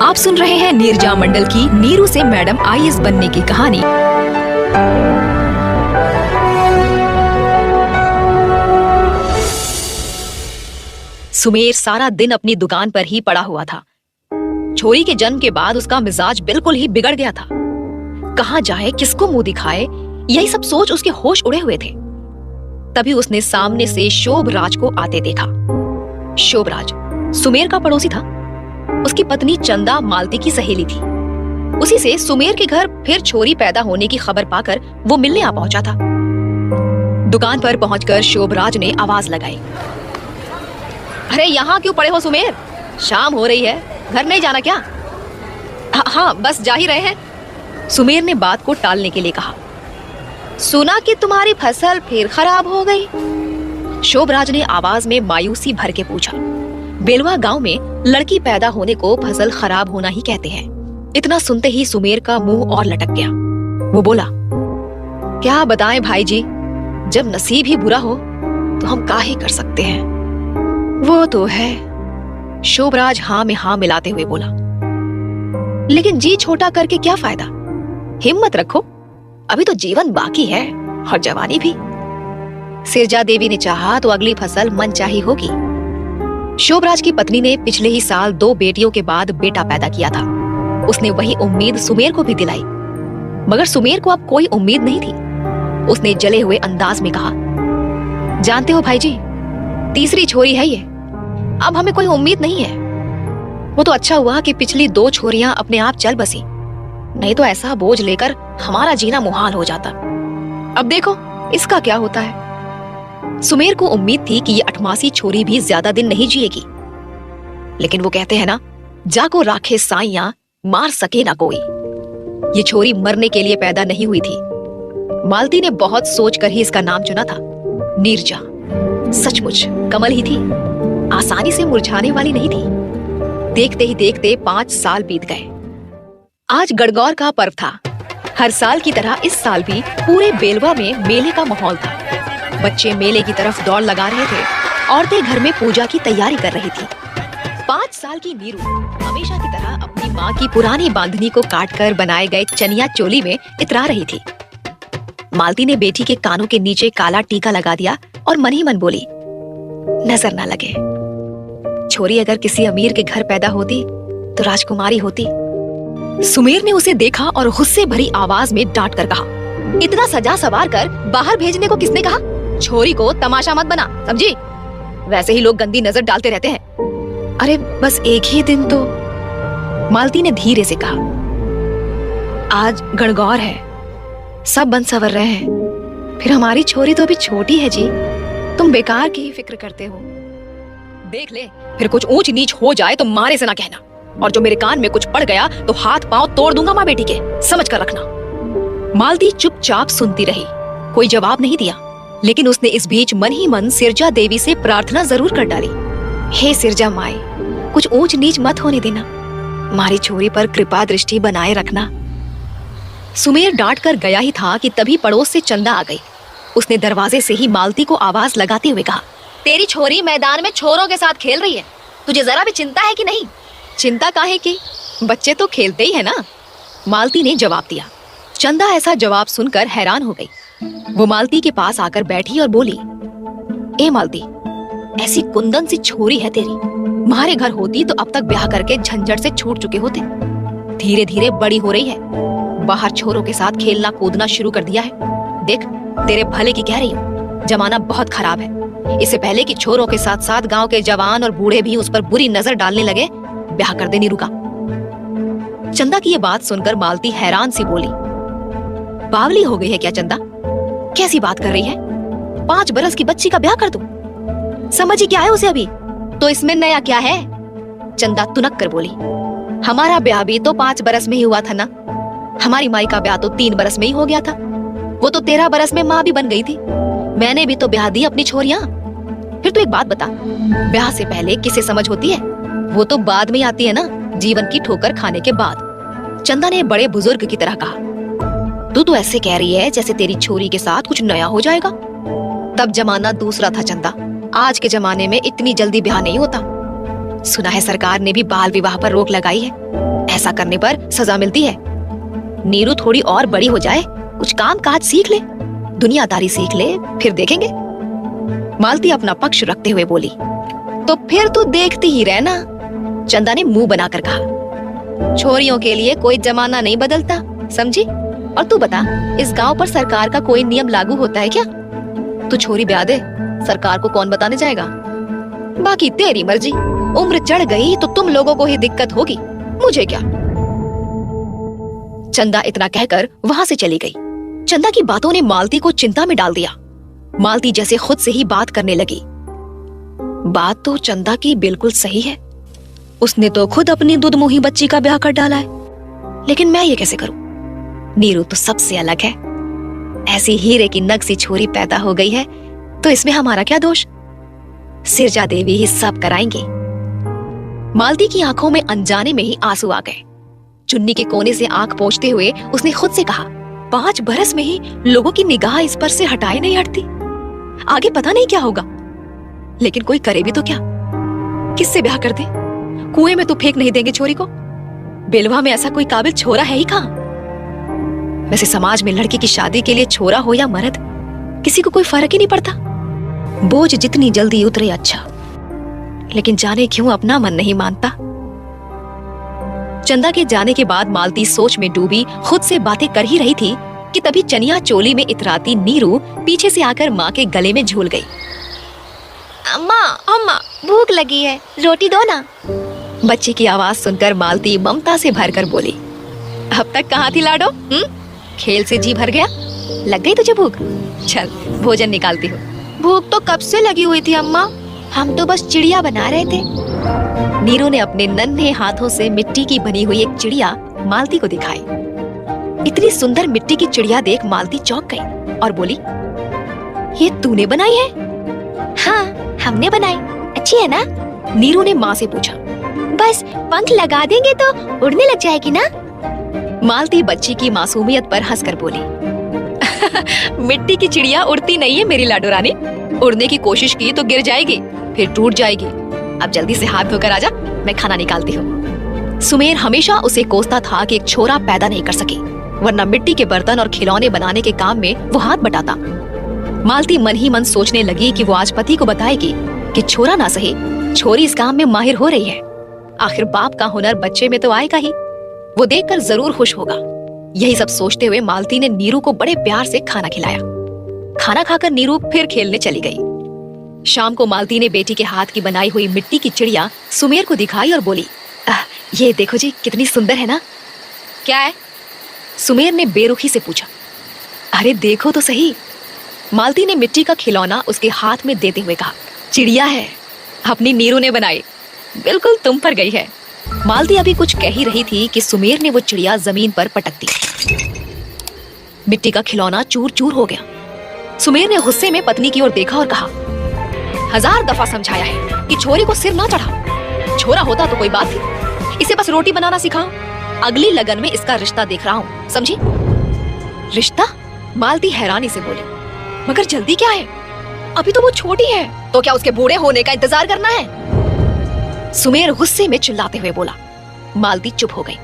आप सुन रहे हैं नीरजा मंडल की नीरू से मैडम आईएएस बनने की कहानी। सुमेर सारा दिन अपनी दुकान पर ही पड़ा हुआ था। छोरी के जन्म के बाद उसका मिजाज बिल्कुल ही बिगड़ गया था। कहाँ जाए, किसको मुंह दिखाए, यही सब सोच उसके होश उड़े हुए थे। तभी उसने सामने से शोभराज को आते देखा। शोभराज सुमेर का पड़ोसी था। उसकी पत्नी चंदा मालती की सहेली थी। उसी से सुमेर के घर फिर छोरी पैदा होने की खबर पाकर वो मिलने आ पहुंचा था। दुकान पर पहुंचकर शोभराज ने आवाज लगाई, अरे यहाँ क्यों पड़े हो सुमेर? शाम हो रही है, घर नहीं जाना क्या? हाँ, बस जा ही रहे हैं। सुमेर ने बात को टालने के लिए कहा। सुना कि तुम्हारी फसल फिर खराब हो गई। शोभराज ने आवाज में मायूसी भर के पूछा। बेलवा गांव में लड़की पैदा होने को फसल खराब होना ही कहते हैं। इतना सुनते ही सुमेर का मुंह और लटक गया। वो बोला, क्या बताएं भाई जी, जब नसीब ही बुरा हो तो हम काहे कर सकते हैं। वो तो है। शोभराज हाँ में हाँ मिलाते हुए बोला, लेकिन जी छोटा करके क्या फायदा। हिम्मत रखो, अभी तो जीवन बाकी है और जवानी भी। सिरजा देवी ने चाहा तो अगली फसल मनचाही होगी। शोभराज की पत्नी ने पिछले ही साल 2 बेटियों के बाद बेटा पैदा किया था। उसने वही उम्मीद सुमेर को भी दिलाई, मगर सुमेर को अब कोई उम्मीद नहीं थी। उसने जले हुए अंदाज में कहा, जानते हो भाई जी, तीसरी छोरी है ये, अब हमें कोई उम्मीद नहीं है। वो तो अच्छा हुआ कि पिछली 2 छोरियां अपने आप चल बसी, नहीं तो ऐसा बोझ लेकर हमारा जीना मुहाल हो जाता। अब देखो इसका क्या होता है। सुमेर को उम्मीद थी कि ये 8मासी छोरी भी ज्यादा दिन नहीं जिएगी, लेकिन वो कहते हैं ना, जाको राखे साइयां मार सके ना कोई। ये छोरी मरने के लिए पैदा नहीं हुई थी। मालती ने बहुत सोचकर ही इसका नाम चुना था, नीरजा। सचमुच कमल ही थी, आसानी से मुरझाने वाली नहीं थी। देखते ही देखते 5 साल बीत गए। आज गणगौर का पर्व था। हर साल की तरह इस साल भी पूरे बेलवा में मेले का माहौल था। बच्चे मेले की तरफ दौड़ लगा रहे थे, औरतें घर में पूजा की तैयारी कर रही थी। 5 साल की नीरू हमेशा की तरह अपनी माँ की पुरानी बांधनी को काटकर बनाए गए चनिया चोली में इतरा रही थी। मालती ने बेटी के कानों के नीचे काला टीका लगा दिया और मन ही मन बोली, नजर ना लगे। छोरी अगर किसी अमीर के घर पैदा होती तो राजकुमारी होती। सुमेर ने उसे देखा और गुस्से भरी आवाज में डांट कर कहा, इतना सजा सवार कर बाहर भेजने को किसने कहा? छोरी को तमाशा मत बना, समझी? वैसे ही लोग गंदी नजर डालते रहते हैं। अरे बस एक ही दिन तो। मालती ने धीरे से कहा, आज गणगौर है, सब बन सवर रहे हैं, फिर हमारी छोरी तो अभी छोटी है जी, तुम बेकार की फिक्र करते हो। देख ले, फिर कुछ ऊंच नीच हो जाए तो मारे से ना कहना, और जो मेरे कान में कुछ पड़ गया तो हाथ पांव तोड़ दूंगा माँ बेटी के, समझ कर रखना। मालती चुपचाप सुनती रही, कोई जवाब नहीं दिया। लेकिन उसने इस बीच मन ही मन सिरजा देवी से प्रार्थना जरूर कर डाली, हे सिरजा माई, कुछ ऊंच नीच मत होने देना, हमारी छोरी पर कृपा दृष्टि बनाए रखना। सुमेर डांट कर गया ही था कि तभी पड़ोस से चंदा आ गई। उसने दरवाजे से ही मालती को आवाज लगाते हुए कहा, तेरी छोरी मैदान में छोरों के साथ खेल रही है, तुझे जरा भी चिंता है कि नहीं? चिंता काहे की, बच्चे तो खेलते ही है ना, मालती ने जवाब दिया। चंदा ऐसा जवाब सुनकर हैरान हो गई। वो मालती के पास आकर बैठी और बोली, ए मालती, ऐसी कुंदन सी छोरी है तेरी, हमारे घर होती तो अब तक ब्याह करके झंझट से छूट चुके होते। धीरे धीरे बड़ी हो रही है, बाहर छोरों के साथ खेलना कूदना शुरू कर दिया है। देख, तेरे भले की कह रही हूँ, जमाना बहुत खराब है। इससे पहले कि छोरों के साथ साथ गांव के जवान और बूढ़े भी उस पर बुरी नजर डालने लगे, ब्याह कर दे नीरू का। चंदा की ये बात सुनकर मालती हैरान सी बोली, बावली हो गई है क्या चंदा? कैसी बात कर रही है? 5 बरस की बच्ची का ब्याह कर दूं? समझ ही क्या है उसे अभी, तो इसमें नया क्या है? चंदा तुनक कर बोली, हमारा ब्याह भी तो 5 बरस में ही हुआ था ना, हमारी माई का ब्याह तो 3 बरस में ही हो गया था। वो तो 13 बरस में माँ भी बन गई थी। मैंने भी तो ब्याह दी अपनी छोरियां। फिर तू एक बात बता, ब्याह से पहले किसे समझ होती है? वो तो बाद में आती है ना, जीवन की ठोकर खाने के बाद। चंदा ने बड़े बुजुर्ग की तरह कहा, तू तो ऐसे कह रही है जैसे तेरी छोरी के साथ कुछ नया हो जाएगा। तब जमाना दूसरा था चंदा, आज के जमाने में इतनी जल्दी ब्याह नहीं होता। सुना है सरकार ने भी बाल विवाह पर रोक लगाई है। ऐसा करने पर सजा मिलती है। नीरू थोड़ी और बड़ी हो जाए, कुछ काम काज सीख ले, दुनियादारी सीख ले, फिर देखेंगे। मालती अपना पक्ष रखते हुए बोली। तो फिर तू देखती ही रहना, चंदा ने मुंह बनाकर कहा। छोरियों के लिए कोई जमाना नहीं बदलता, समझी? और तू बता, इस गांव पर सरकार का कोई नियम लागू होता है क्या? तू छोरी ब्याह दे, सरकार को कौन बताने जाएगा? बाकी तेरी मर्जी, उम्र चढ़ गई तो तुम लोगों को ही दिक्कत होगी, मुझे क्या। चंदा इतना कहकर वहां से चली गई। चंदा की बातों ने मालती को चिंता में डाल दिया। मालती जैसे खुद से ही बात करने लगी। बात तो चंदा की बिल्कुल सही है। उसने तो खुद अपनी दुधमुही बच्ची का ब्याह कर डाला है। लेकिन मैं ये कैसे करूं? नीरू तो सबसे अलग है। ऐसी हीरे की नग सी छोरी पैदा हो गई है, तो इसमें हमारा क्या दोष? सिरजा देवी ही सब कराएंगी। मालती की आंखों में अनजाने में ही आंसू आ गए। चुन्नी के कोने से आंख पोंछते हुए उसने खुद से कहा, 5 बरस में ही लोगों की निगाह इस पर से हटाए नहीं हटती। आगे पता नहीं क्या होगा, लेकिन कोई करे भी तो क्या? किससे ब्याह कर दे? कुएं में तो फेंक नहीं देंगे छोरी को। बेलवा में ऐसा कोई काबिल छोरा है ही कहां? वैसे समाज में लड़की की शादी के लिए छोरा हो या मर्द, किसी को कोई फर्क ही नहीं पड़ता। बोझ जितनी जल्दी उतरे अच्छा। लेकिन जाने क्यों अपना मन नहीं मानता। चंदा के जाने के बाद मालती सोच में डूबी खुद से बातें कर ही रही थी कि तभी चनिया चोली में इतराती नीरू पीछे से आकर माँ के गले में झूल गई। अम्मा, अम्मा, भूख लगी है, रोटी दो ना। बच्ची की आवाज सुनकर मालती ममता से भरकर बोली, अब तक कहाँ थी लाडो? खेल से जी भर गया? लग गई तुझे भूख? चल भोजन निकालती हूँ। भूख तो कब से लगी हुई थी अम्मा, हम तो बस चिड़िया बना रहे थे। नीरू ने अपने नन्हे हाथों से मिट्टी की बनी हुई एक चिड़िया मालती को दिखाई। इतनी सुंदर मिट्टी की चिड़िया देख मालती चौंक गई और बोली, ये तूने बनाई है? हाँ, हमने बनाई। अच्छी है ना? नीरू ने माँ से पूछा। बस पंख लगा देंगे तो उड़ने लग जाएगी ना? मालती बच्ची की मासूमियत पर हंसकर बोली, मिट्टी की चिड़िया उड़ती नहीं है मेरी लाडो रानी। उड़ने की कोशिश की तो गिर जाएगी, फिर टूट जाएगी। अब जल्दी से हाथ धोकर आजा, मैं खाना निकालती हूँ। सुमेर हमेशा उसे कोसता था कि एक छोरा पैदा नहीं कर सकी, वरना मिट्टी के बर्तन और खिलौने बनाने के काम में वो हाथ बटाता। मालती मन ही मन सोचने लगी कि वो आज पति को बताएगी कि छोरा ना सही, छोरी इस काम में माहिर हो रही है। आखिर बाप का हुनर बच्चे में तो आएगा ही, वो देखकर जरूर खुश होगा। यही सब सोचते हुए मालती ने नीरू को बड़े प्यार से खाना खिलाया। खाना खाकर नीरू फिर खेलने चली गई। शाम को मालती ने बेटी के हाथ की बनाई हुई मिट्टी की चिड़िया सुमेर को दिखाई और बोली, ये देखो जी, कितनी सुंदर है ना? क्या है? सुमेर ने बेरुखी से पूछा। अरे देखो तो सही। मालती ने मिट्टी का खिलौना उसके हाथ में देते हुए कहा, चिड़िया है, अपनी नीरू ने बनाई, बिल्कुल तुम पर गई है। मालती अभी कुछ कह ही रही थी कि सुमेर ने वो चिड़िया जमीन पर पटक दी। मिट्टी का खिलौना चूर चूर हो गया। सुमेर ने गुस्से में पत्नी की ओर देखा और कहा, 1000 दफा समझाया है कि छोरी को सिर ना चढ़ाओ। छोरा होता तो कोई बात थी, इसे बस रोटी बनाना सिखाओ। अगली लगन में इसका रिश्ता देख रहा हूँ, समझी? रिश्ता? मालती हैरानी से बोली, मगर जल्दी क्या है? अभी तो वो छोटी है, तो क्या उसके बूढ़े होने का इंतजार करना है? सुमेर गुस्से में चिल्लाते हुए बोला। मालती चुप हो गई।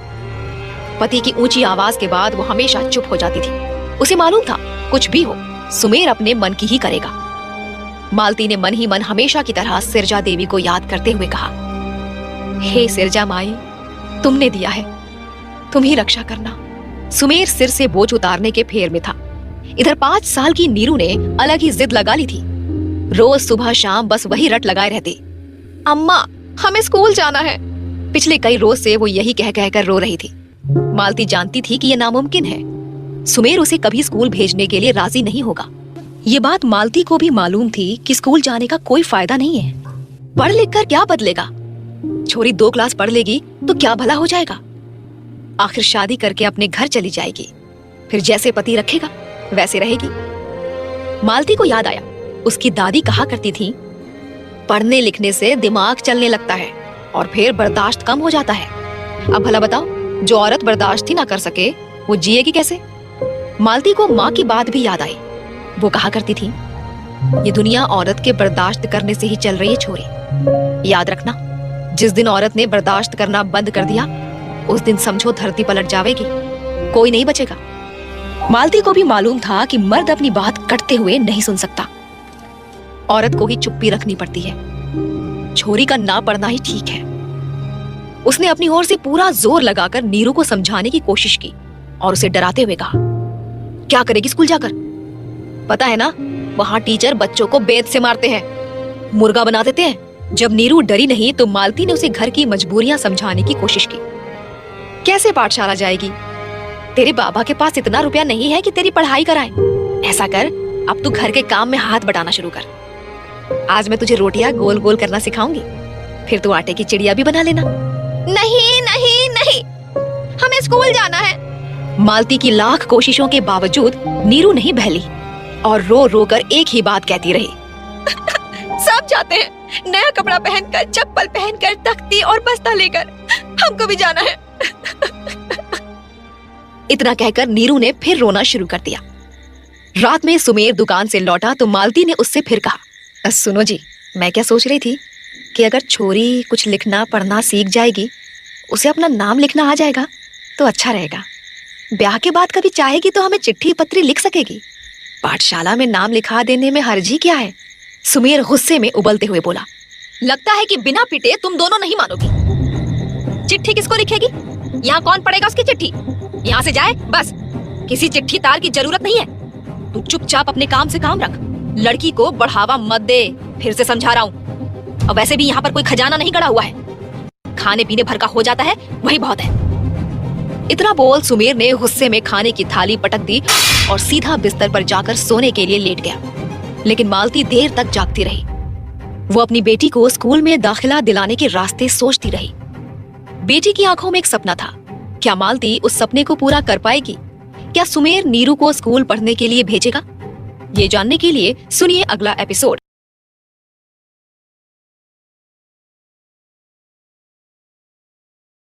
पति की ऊंची आवाज के बाद वो हमेशा चुप हो जाती थी। उसे मालूम था कुछ भी हो, सुमेर अपने मन की ही करेगा। मालती ने मन ही मन हमेशा की तरह सिरजा देवी को याद करते हुए कहा, हे सिरजा माई, तुमने दिया है, तुम ही रक्षा करना। सुमेर सिर से बोझ उतारने के फेर में था। इधर 5 साल की नीरू ने अलग ही जिद लगा ली थी। रोज सुबह शाम बस वही रट लगाए रहती, अम्मा हमें स्कूल जाना है। पिछले कई रोज से वो यही कह कह कर रो रही थी। मालती जानती थी कि यह नामुमकिन है। सुमेर उसे कभी स्कूल भेजने के लिए राजी नहीं होगा। ये बात मालती को भी मालूम थी कि स्कूल जाने का कोई फायदा नहीं है। पढ़ लिख कर क्या बदलेगा? छोरी 2 क्लास पढ़ लेगी तो क्या भला हो जाएगा? आखिर शादी करके अपने घर चली जाएगी, फिर जैसे पति रखेगा वैसे रहेगी। मालती को याद आया, उसकी दादी कहा करती थी, पढ़ने लिखने से दिमाग चलने लगता है और फिर बर्दाश्त कम हो जाता है। अब भला बताओ, जो औरत बर्दाश्त ही ना कर सके वो जिएगी कैसे? मालती को माँ की बात भी याद आई। वो कहा करती थी, ये दुनिया औरत के बर्दाश्त करने से ही चल रही है छोरी। याद रखना, जिस दिन औरत ने बर्दाश्त करना बंद कर दिया, उस दिन समझो धरती पलट जाएगी, कोई नहीं बचेगा। मालती को भी मालूम था कि मर्द अपनी बात कटते हुए नहीं सुन सकता, औरत को ही चुप्पी रखनी पड़ती है। छोरी का ना पढ़ना ही ठीक है। उसने अपनी ओर से पूरा जोर लगाकर नीरू को समझाने की कोशिश की और उसे डराते हुए कहा, क्या करेगी स्कूल जाकर? पता है ना, वहां टीचर बच्चों को बेत से मारते हैं, मुर्गा बना देते हैं। जब नीरू डरी नहीं तो मालती ने उसे घर की मजबूरियां समझाने की कोशिश की। कैसे पाठशाला जाएगी? तेरे बाबा के पास इतना रुपया नहीं है कि तेरी पढ़ाई कराए। ऐसा कर, अब तू घर के काम में हाथ बटाना शुरू कर। आज मैं तुझे रोटियां गोल गोल करना सिखाऊंगी, फिर तू आटे की चिड़िया भी बना लेना। नहीं नहीं नहीं, हमें स्कूल जाना है। मालती की लाख कोशिशों के बावजूद नीरू नहीं बहली और रो रो कर एक ही बात कहती रही। सब जाते हैं, नया कपड़ा पहनकर, चप्पल पहनकर, तख्ती और बस्ता लेकर, हमको भी जाना है। इतना कहकर नीरू ने फिर रोना शुरू कर दिया। रात में सुमेर दुकान से लौटा तो मालती ने उससे फिर कहा, सुनो जी, मैं क्या सोच रही थी कि अगर छोरी कुछ लिखना पढ़ना सीख जाएगी, उसे अपना नाम लिखना आ जाएगा तो अच्छा रहेगा। ब्याह के बाद कभी चाहेगी तो हमें चिट्ठी पत्री लिख सकेगी। पाठशाला में नाम लिखा देने में हर्ज ही क्या है? सुमेर गुस्से में उबलते हुए बोला, लगता है कि बिना पिटे तुम दोनों नहीं मानोगी। चिट्ठी किसको लिखेगी? यहाँ कौन पढ़ेगा उसकी चिट्ठी? यहाँ से जाए बस, किसी चिट्ठी तार की जरूरत नहीं है। तू चुपचाप अपने काम से काम रख, लड़की को बढ़ावा मत दे। फिर से समझा रहा हूँ। और वैसे भी यहाँ पर कोई खजाना नहीं गड़ा हुआ है, खाने पीने भर का हो जाता है, वही बहुत है। इतना बोल सुमेर ने गुस्से में खाने की थाली पटक दी और सीधा बिस्तर पर जाकर सोने के लिए लेट गया। लेकिन मालती देर तक जागती रही। वो अपनी बेटी को स्कूल में दाखिला दिलाने के रास्ते सोचती रही। बेटी की आंखों में एक सपना था। क्या मालती उस सपने को पूरा कर पाएगी? क्या सुमेर नीरू को स्कूल पढ़ने के लिए भेजेगा? ये जानने के लिए सुनिए अगला एपिसोड।